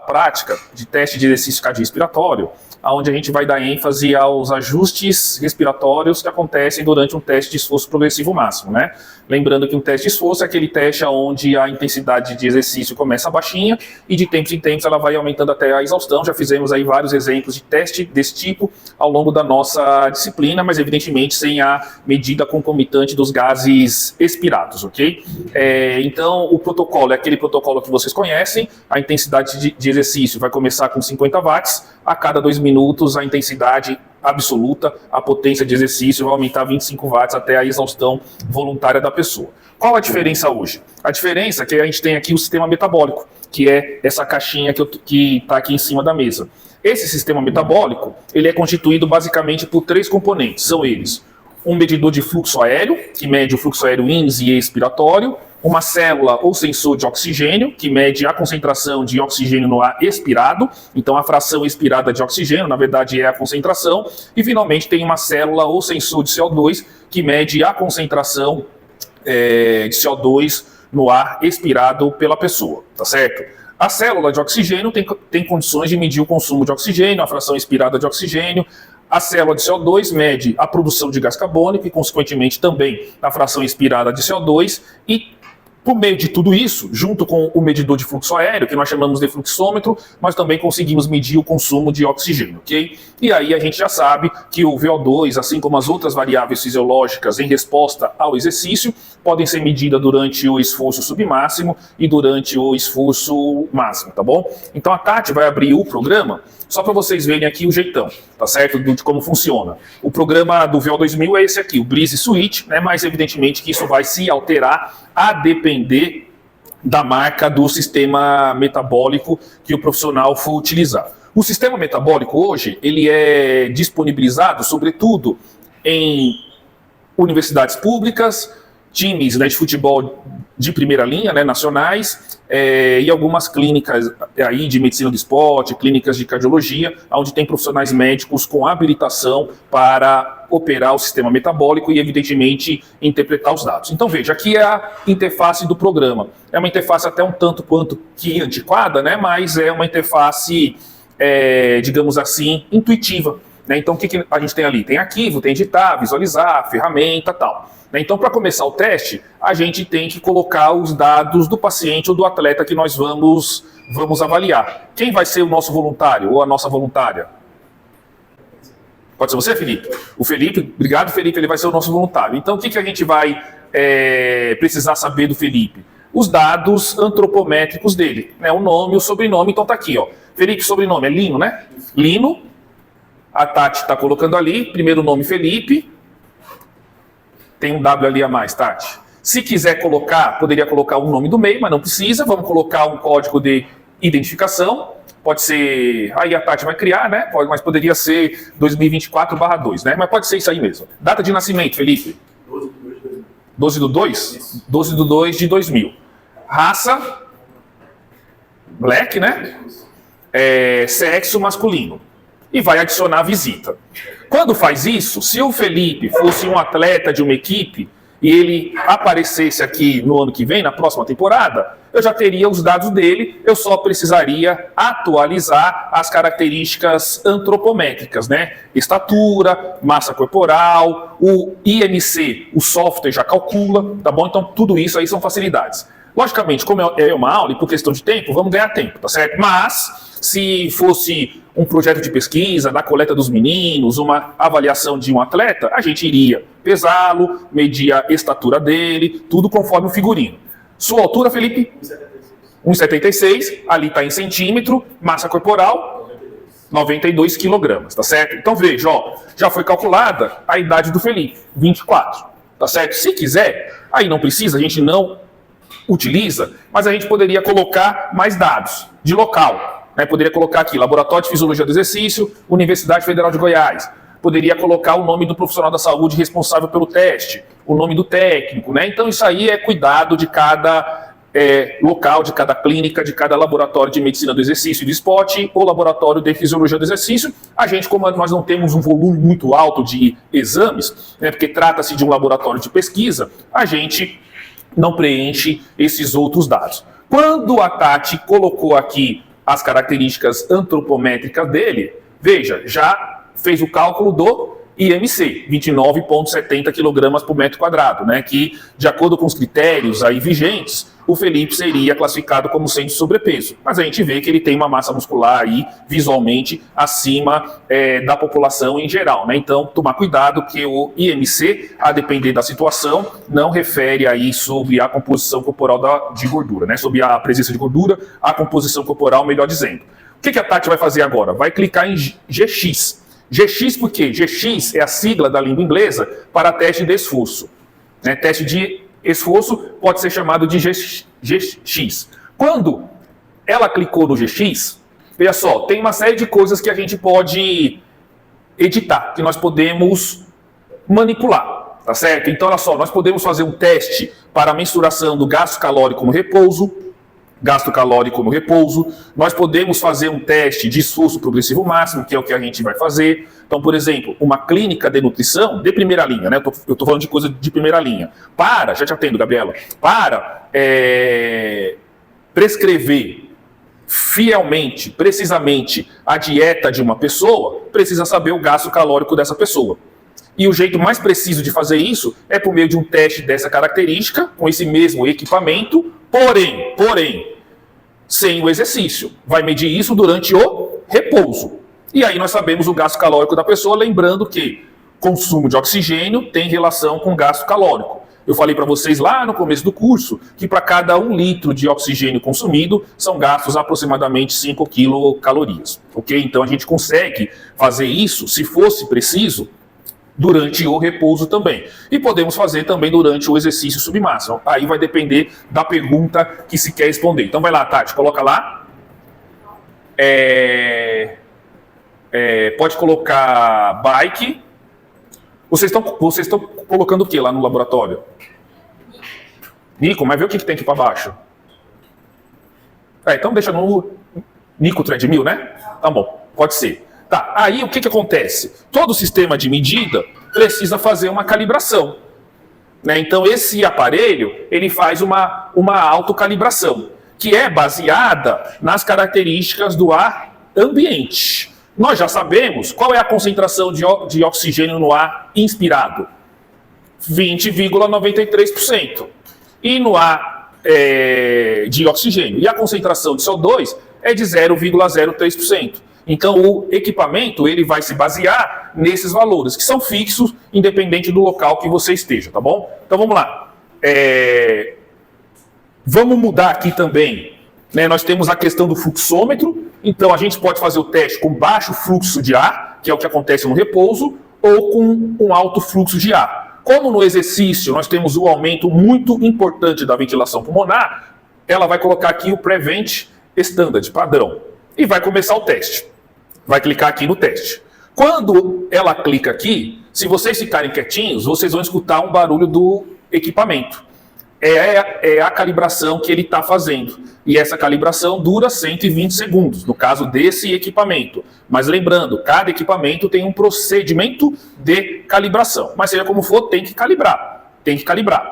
prática de teste de exercício cardiorrespiratório, onde a gente vai dar ênfase aos ajustes respiratórios que acontecem durante um teste de esforço progressivo máximo, né? Lembrando que um teste de esforço é aquele teste onde a intensidade de exercício começa baixinha e de tempos em tempos ela vai aumentando até a exaustão. Já fizemos aí vários exemplos de teste desse tipo ao longo da nossa disciplina, mas evidentemente sem a medida concomitante dos gases expirados, ok? Então o protocolo é aquele protocolo que vocês conhecem, a intensidade de exercício vai começar com 50 watts, a cada 2 minutos a intensidade absoluta, a potência de exercício vai aumentar 25 watts até a exaustão voluntária da pessoa. Qual a diferença hoje? A diferença é que a gente tem aqui o sistema metabólico, que é essa caixinha que está aqui em cima da mesa. Esse sistema metabólico, ele é constituído basicamente por 3 componentes, são eles: um medidor de fluxo aéreo, que mede o fluxo aéreo índice e expiratório, uma célula ou sensor de oxigênio, que mede a concentração de oxigênio no ar expirado, então a fração expirada de oxigênio, na verdade, é a concentração, e finalmente tem uma célula ou sensor de CO2, que mede a concentração de CO2 no ar expirado pela pessoa, tá certo? A célula de oxigênio tem condições de medir o consumo de oxigênio, a fração expirada de oxigênio. A célula de CO2 mede a produção de gás carbônico e, consequentemente, também a fração expirada de CO2 e, por meio de tudo isso, junto com o medidor de fluxo aéreo, que nós chamamos de fluxômetro, nós também conseguimos medir o consumo de oxigênio, ok? E aí a gente já sabe que o VO2, assim como as outras variáveis fisiológicas em resposta ao exercício, podem ser medidas durante o esforço submáximo e durante o esforço máximo, tá bom? Então a Tati vai abrir o programa só para vocês verem aqui o jeitão, tá certo? De como funciona. O programa do VO2000 é esse aqui, o Breeze Suite, né? Mas evidentemente que isso vai se alterar a depender da marca do sistema metabólico que o profissional for utilizar. O sistema metabólico hoje, ele é disponibilizado, sobretudo, em universidades públicas, times, né, de futebol de primeira linha, né, nacionais, e algumas clínicas aí de medicina do esporte, clínicas de cardiologia, onde tem profissionais médicos com habilitação para operar o sistema metabólico e, evidentemente, interpretar os dados. Então, veja, aqui é a interface do programa. É uma interface até um tanto quanto que antiquada, né, mas é uma interface, digamos assim, intuitiva. Né? Então, o que a gente tem ali? Tem arquivo, tem editar, visualizar, ferramenta e tal. Então, para começar o teste, a gente tem que colocar os dados do paciente ou do atleta que nós vamos avaliar. Quem vai ser o nosso voluntário ou a nossa voluntária? Pode ser você, Felipe? O Felipe, obrigado, Felipe, ele vai ser o nosso voluntário. Então, o que a gente vai precisar saber do Felipe? Os dados antropométricos dele, né? O nome, o sobrenome, então tá aqui, ó. Felipe, sobrenome é Lino, né? Lino. A Tati está colocando ali, primeiro nome Felipe. Tem um W ali a mais, Tati. Se quiser colocar, poderia colocar o nome do meio, mas não precisa. Vamos colocar um código de identificação. Pode ser... Aí a Tati vai criar, né? Mas poderia ser 2024/2, né? Mas pode ser isso aí mesmo. Data de nascimento, Felipe? 12 do 2? 12 do 2 de 2000. Raça? Black, né? Sexo masculino. E vai adicionar a visita. Quando faz isso, se o Felipe fosse um atleta de uma equipe e ele aparecesse aqui no ano que vem, na próxima temporada, eu já teria os dados dele, eu só precisaria atualizar as características antropométricas, né? Estatura, massa corporal, o IMC, o software já calcula, tá bom? Então tudo isso aí são facilidades. Logicamente, como é uma aula e por questão de tempo, vamos ganhar tempo, tá certo? Mas, se fosse um projeto de pesquisa, da coleta dos meninos, uma avaliação de um atleta, a gente iria pesá-lo, medir a estatura dele, tudo conforme o figurino. Sua altura, Felipe? 1,76, ali está em centímetro, massa corporal, 92 quilogramas, tá certo? Então veja, ó, já foi calculada a idade do Felipe, 24, tá certo? Se quiser, aí não precisa, a gente não utiliza, mas a gente poderia colocar mais dados de local, né? Poderia colocar aqui, Laboratório de Fisiologia do Exercício, Universidade Federal de Goiás. Poderia colocar o nome do profissional da saúde responsável pelo teste, o nome do técnico, né? Então isso aí é cuidado de cada local, de cada clínica, de cada laboratório de medicina do exercício e do esporte ou laboratório de fisiologia do exercício. A gente, como nós não temos um volume muito alto de exames, né, porque trata-se de um laboratório de pesquisa, a gente não preenche esses outros dados. Quando a Tati colocou aqui as características antropométricas dele, veja, já fez o cálculo do IMC, 29,70 kg por metro quadrado, né? Que, de acordo com os critérios aí vigentes, o Felipe seria classificado como sendo sobrepeso. Mas a gente vê que ele tem uma massa muscular aí, visualmente, acima da população em geral, né? Então, tomar cuidado que o IMC, a depender da situação, não refere aí sobre a composição corporal de gordura, né? Sobre a presença de gordura, a composição corporal, melhor dizendo. O que a Tati vai fazer agora? Vai clicar em GX. GX por quê? GX é a sigla da língua inglesa para teste de esforço. Né? Teste de esforço pode ser chamado de GX. Quando ela clicou no GX, veja só, tem uma série de coisas que a gente pode editar, que nós podemos manipular, tá certo? Então, olha só, nós podemos fazer um teste para a mensuração do gasto calórico no repouso, nós podemos fazer um teste de esforço progressivo máximo, que é o que a gente vai fazer. Então, por exemplo, uma clínica de nutrição de primeira linha, né? Eu estou falando de coisa de primeira linha. Já te atendo, Gabriela, para prescrever fielmente, precisamente, a dieta de uma pessoa, precisa saber o gasto calórico dessa pessoa. E o jeito mais preciso de fazer isso é por meio de um teste dessa característica, com esse mesmo equipamento, porém, sem o exercício. Vai medir isso durante o repouso. E aí nós sabemos o gasto calórico da pessoa, lembrando que consumo de oxigênio tem relação com gasto calórico. Eu falei para vocês lá no começo do curso que para cada 1 litro de oxigênio consumido são gastos aproximadamente 5 quilocalorias. Ok? Então a gente consegue fazer isso, se fosse preciso, durante o repouso também. E podemos fazer também durante o exercício submáximo. Aí vai depender da pergunta que se quer responder. Então vai lá, Tati, coloca lá. Pode colocar bike. Vocês estão colocando o que lá no laboratório? Nico, mas vê o que tem aqui para baixo. Então deixa no Nico Treadmill, né? Tá bom, pode ser. Tá, aí o que acontece? Todo sistema de medida precisa fazer uma calibração. Né? Então esse aparelho, ele faz uma autocalibração, que é baseada nas características do ar ambiente. Nós já sabemos qual é a concentração de oxigênio no ar inspirado. 20,93%. E no ar de oxigênio. E a concentração de CO2 é de 0,03%. Então, o equipamento ele vai se basear nesses valores, que são fixos, independente do local que você esteja, tá bom? Então, vamos lá. Vamos mudar aqui também. Né? Nós temos a questão do fluxômetro. Então, a gente pode fazer o teste com baixo fluxo de ar, que é o que acontece no repouso, ou com um alto fluxo de ar. Como no exercício nós temos um aumento muito importante da ventilação pulmonar, ela vai colocar aqui o Prevent Standard, padrão, e vai começar o teste. Vai clicar aqui no teste. Quando ela clica aqui, se vocês ficarem quietinhos, vocês vão escutar um barulho do equipamento. É a calibração que ele está fazendo. E essa calibração dura 120 segundos, no caso desse equipamento. Mas lembrando, cada equipamento tem um procedimento de calibração. Mas seja como for, tem que calibrar.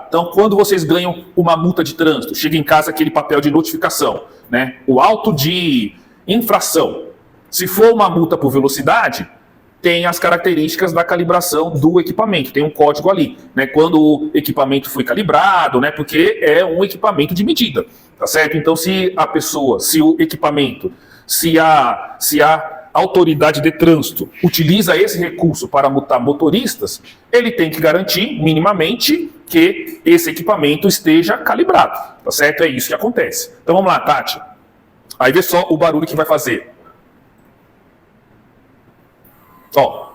Então, quando vocês ganham uma multa de trânsito, chega em casa aquele papel de notificação, né? O auto de infração. Se for uma multa por velocidade, tem as características da calibração do equipamento, tem um código ali, né? Quando o equipamento foi calibrado, né? Porque é um equipamento de medida, tá certo? Então, se o equipamento, se a autoridade de trânsito utiliza esse recurso para multar motoristas, ele tem que garantir minimamente que esse equipamento esteja calibrado, tá certo? É isso que acontece. Então, vamos lá, Tati. Aí vê só o barulho que vai fazer. Ó,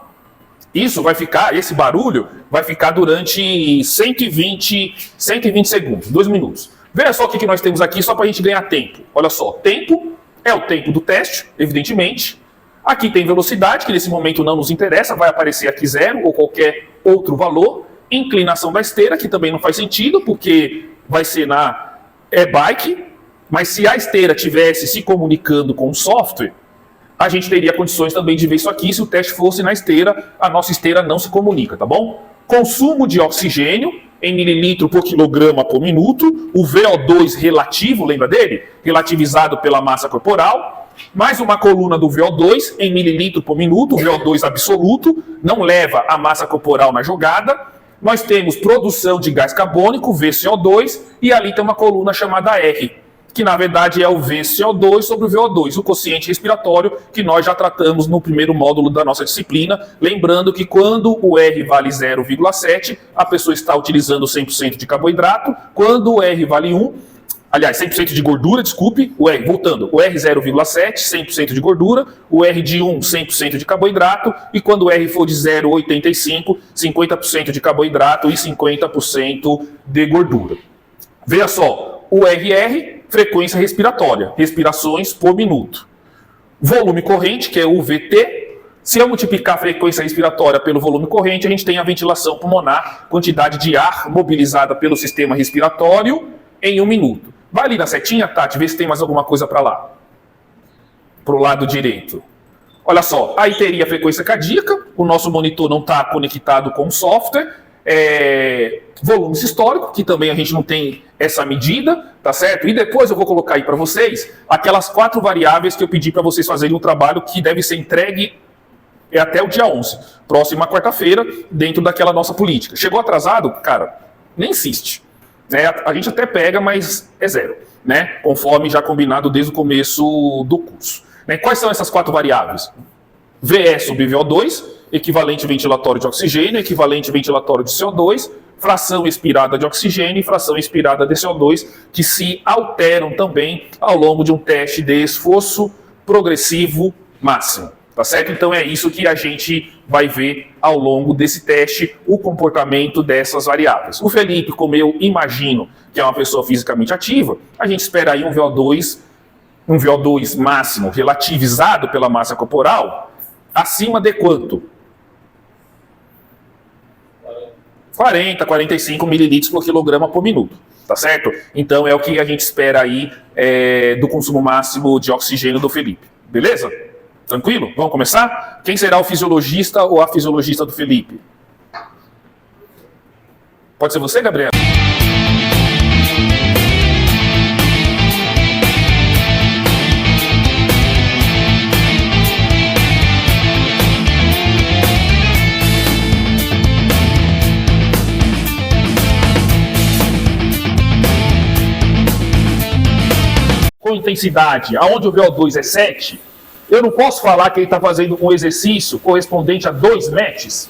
esse barulho vai ficar durante 120 segundos, 2 minutos. Veja só o que nós temos aqui, só para a gente ganhar tempo. Olha só, tempo é o tempo do teste, evidentemente. Aqui tem velocidade, que nesse momento não nos interessa, vai aparecer aqui 0 ou qualquer outro valor. Inclinação da esteira, que também não faz sentido, porque vai ser na e-bike, mas se a esteira estivesse se comunicando com o software, a gente teria condições também de ver isso aqui. Se o teste fosse na esteira, a nossa esteira não se comunica, tá bom? Consumo de oxigênio em mililitro por quilograma por minuto. O VO2 relativo, lembra dele? Relativizado pela massa corporal. Mais uma coluna do VO2 em mililitro por minuto, o VO2 absoluto, não leva a massa corporal na jogada. Nós temos produção de gás carbônico, VCO2, e ali tem uma coluna chamada R, que na verdade é o VCO2 sobre o VO2, o quociente respiratório, que nós já tratamos no primeiro módulo da nossa disciplina. Lembrando que quando o R vale 0,7, a pessoa está utilizando 100% de carboidrato. Quando o R vale 1, aliás, 100% de gordura, desculpe, o R, voltando, o R 0,7, 100% de gordura, o R de 1, 100% de carboidrato, e quando o R for de 0,85, 50% de carboidrato e 50% de gordura. Veja só, o RR, frequência respiratória, respirações por minuto. Volume corrente, que é o VT. Se eu multiplicar a frequência respiratória pelo volume corrente, a gente tem a ventilação pulmonar, quantidade de ar mobilizada pelo sistema respiratório em 1 minuto. Vai ali na setinha, Tati, vê se tem mais alguma coisa para lá. Para o lado direito. Olha só, aí teria a frequência cardíaca, o nosso monitor não está conectado com o software. Volume sistólico, que também a gente não tem essa medida, tá certo? E depois eu vou colocar aí para vocês aquelas 4 variáveis que eu pedi para vocês fazerem um trabalho que deve ser entregue até o dia 11, próxima quarta-feira, dentro daquela nossa política. Chegou atrasado? Cara, nem insiste. A gente até pega, mas é 0, né? Conforme já combinado desde o começo do curso. Quais são essas 4 variáveis? VE sobre VO2, equivalente ventilatório de oxigênio, equivalente ventilatório de CO2, fração expirada de oxigênio e fração expirada de CO2, que se alteram também ao longo de um teste de esforço progressivo máximo. Tá certo? Então é isso que a gente vai ver ao longo desse teste, o comportamento dessas variáveis. O Felipe, como eu imagino que é uma pessoa fisicamente ativa, a gente espera aí um VO2 máximo relativizado pela massa corporal, acima de quanto? 40, 45 mililitros por quilograma por minuto, tá certo? Então é o que a gente espera aí do consumo máximo de oxigênio do Felipe, beleza? Tranquilo? Vamos começar? Quem será o fisiologista ou a fisiologista do Felipe? Pode ser você, Gabriela? Com intensidade, aonde o VO2 é 7, eu não posso falar que ele está fazendo um exercício correspondente a 2 METs,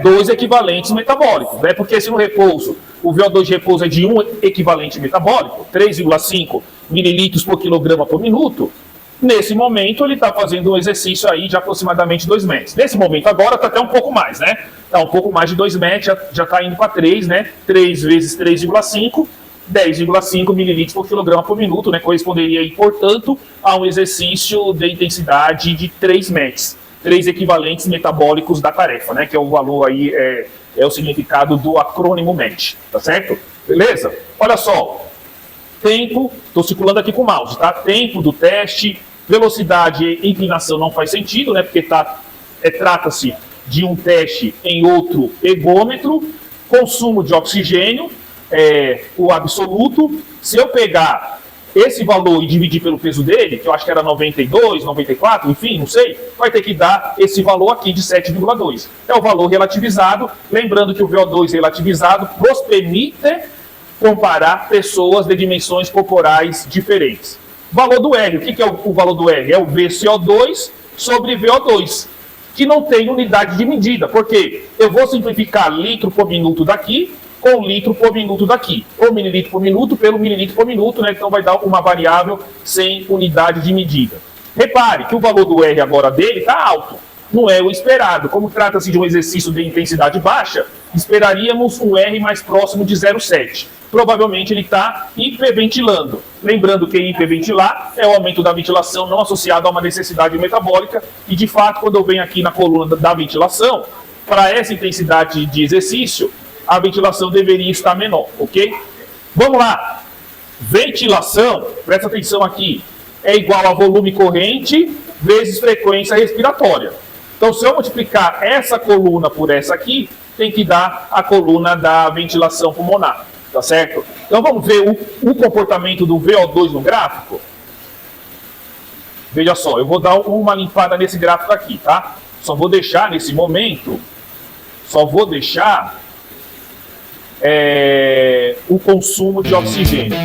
2 equivalentes metabólicos, porque se no repouso, o VO2 de repouso é de 1 equivalente metabólico, 3,5 mililitros por quilograma por minuto, nesse momento ele está fazendo um exercício aí de aproximadamente 2 METs. Nesse momento agora está até um pouco mais, Está um pouco mais de 2 METs, já está indo para 3, 3 vezes 3,5, 10,5 mililitros por quilograma por minuto, corresponderia aí, portanto, a um exercício de intensidade de 3 METs, 3 equivalentes metabólicos da tarefa, que é o valor aí, é o significado do acrônimo MET, tá certo? Beleza? Olha só, tempo, estou circulando aqui com o mouse, tá? Tempo do teste, velocidade e inclinação não faz sentido, porque trata-se de um teste em outro ergômetro, consumo de oxigênio, o absoluto. Se eu pegar esse valor e dividir pelo peso dele, que eu acho que era 92, 94, enfim, não sei, vai ter que dar esse valor aqui de 7,2. É o valor relativizado, lembrando que o VO2 relativizado nos permite comparar pessoas de dimensões corporais diferentes. Valor do R, o que é o valor do R? É o VCO2 sobre VO2, que não tem unidade de medida, porque eu vou simplificar litro por minuto daqui, com litro por minuto daqui, ou mililitro por minuto pelo mililitro por minuto, então vai dar uma variável sem unidade de medida. Repare que o valor do R agora dele está alto, não é o esperado. Como trata-se de um exercício de intensidade baixa, esperaríamos um R mais próximo de 0,7. Provavelmente ele está hiperventilando. Lembrando que hiperventilar é o aumento da ventilação não associado a uma necessidade metabólica, e de fato, quando eu venho aqui na coluna da ventilação, para essa intensidade de exercício, a ventilação deveria estar menor, ok? Vamos lá. Ventilação, presta atenção aqui, é igual a volume corrente vezes frequência respiratória. Então, se eu multiplicar essa coluna por essa aqui, tem que dar a coluna da ventilação pulmonar, tá certo? Então, vamos ver o comportamento do VO2 no gráfico? Veja só, eu vou dar uma limpada nesse gráfico aqui, tá? Só vou deixar nesse momento, o consumo de oxigênio.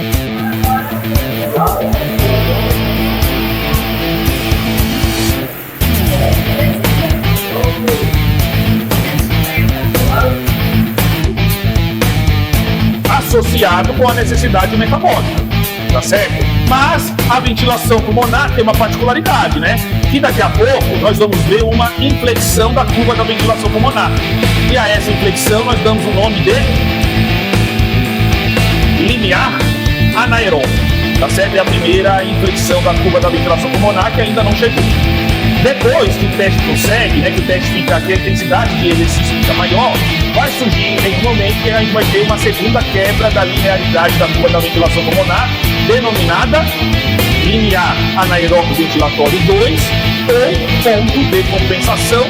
Associado com a necessidade metabólica, tá certo? Mas a ventilação pulmonar tem uma particularidade, né? Que daqui a pouco nós vamos ver uma inflexão da curva da ventilação pulmonar. E a essa inflexão nós damos o nome de limiar anaeróbio, tá certo? É a primeira inflexão da curva da ventilação pulmonar que ainda não chegou. Depois que o teste prossegue, né, que o teste fica, que a intensidade de exercício fica maior, vai surgir em um momento que a gente vai ter uma segunda quebra da linearidade da curva da ventilação pulmonar, denominada limiar anaeróbio ventilatório 2 ou ponto de compensação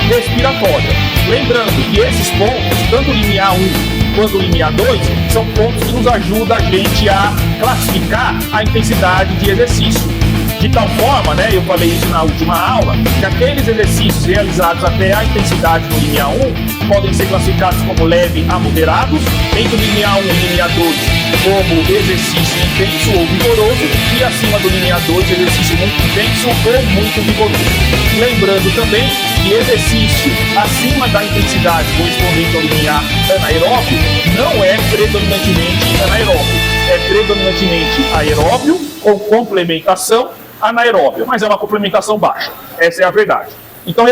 respiratória. Lembrando que esses pontos, tanto o limiar 1 quanto o limiar 2, são pontos que nos ajudam a gente a classificar a intensidade de exercício. De tal forma, né, eu falei isso na última aula, que aqueles exercícios realizados até a intensidade do limiar 1 podem ser classificados como leve a moderados, entre o limiar 1 e o limiar 2 como exercício intenso ou vigoroso e acima do limiar 2 exercício muito intenso ou muito vigoroso. Lembrando também que exercício acima da intensidade correspondente ao limiar anaeróbio não é predominantemente anaeróbio, é predominantemente aeróbio com complementação anaeróbia, mas é uma complementação baixa. Essa é a verdade. Então,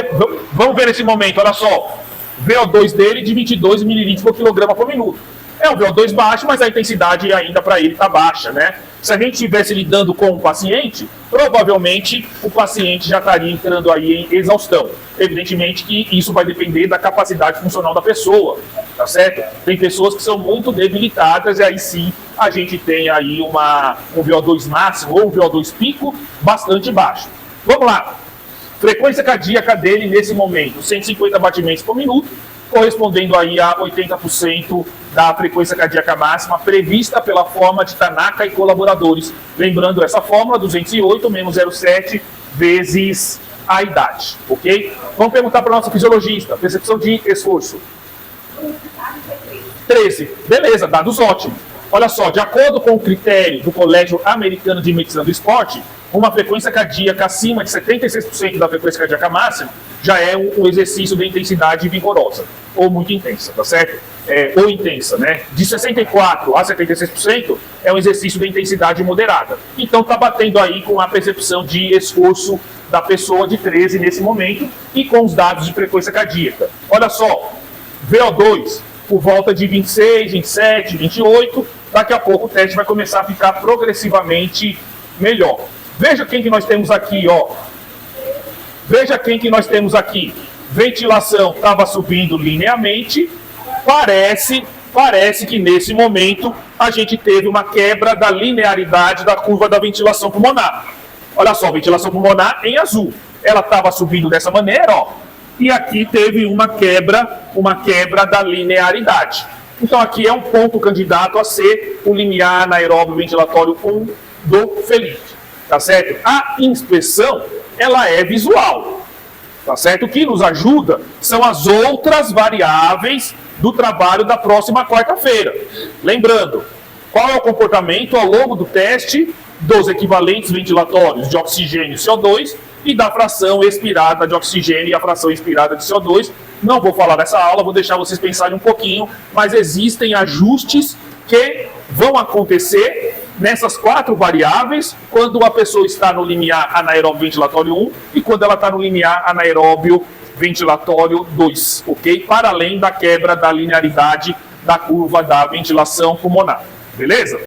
vamos ver nesse momento, olha só, VO2 dele de 22 ml por quilograma por minuto. É um VO2 baixo, mas a intensidade ainda para ele está baixa, né? Se a gente estivesse lidando com o paciente, provavelmente o paciente já estaria entrando aí em exaustão. Evidentemente que isso vai depender da capacidade funcional da pessoa, tá certo? Tem pessoas que são muito debilitadas e aí sim a gente tem aí um VO2 máximo ou um VO2 pico bastante baixo. Vamos lá. Frequência cardíaca dele nesse momento, 150 batimentos por minuto, correspondendo aí a 80% da frequência cardíaca máxima prevista pela fórmula de Tanaka e colaboradores. Lembrando essa fórmula, 208 menos 0,7 vezes a idade, ok? Vamos perguntar para o nosso fisiologista, percepção de esforço. 13, beleza, dados ótimos. Olha só, de acordo com o critério do Colégio Americano de Medicina do Esporte, uma frequência cardíaca acima de 76% da frequência cardíaca máxima já é um exercício de intensidade vigorosa, ou muito intensa, tá certo? Ou intensa, né? De 64% a 76% é um exercício de intensidade moderada. Então está batendo aí com a percepção de esforço da pessoa de 13 nesse momento e com os dados de frequência cardíaca. Olha só, VO2 por volta de 26, 27, 28, daqui a pouco o teste vai começar a ficar progressivamente melhor. Veja quem que nós temos aqui, ó. Veja quem que nós temos aqui. Ventilação estava subindo linearmente. Parece que nesse momento a gente teve uma quebra da linearidade da curva da ventilação pulmonar. Olha só, ventilação pulmonar em azul. Ela estava subindo dessa maneira, ó. E aqui teve uma quebra da linearidade. Então aqui é um ponto candidato a ser o limiar anaeróbio ventilatório 1 do Felipe. Tá certo? A inspeção, ela é visual. Tá certo? O que nos ajuda são as outras variáveis do trabalho da próxima quarta-feira. Lembrando, qual é o comportamento ao longo do teste dos equivalentes ventilatórios de oxigênio e CO2 e da fração expirada de oxigênio e a fração expirada de CO2. Não vou falar nessa aula, vou deixar vocês pensarem um pouquinho, mas existem ajustes que vão acontecer nessas 4 variáveis quando a pessoa está no limiar anaeróbio ventilatório 1 e quando ela está no limiar anaeróbio ventilatório 2, ok? Para além da quebra da linearidade da curva da ventilação pulmonar, beleza?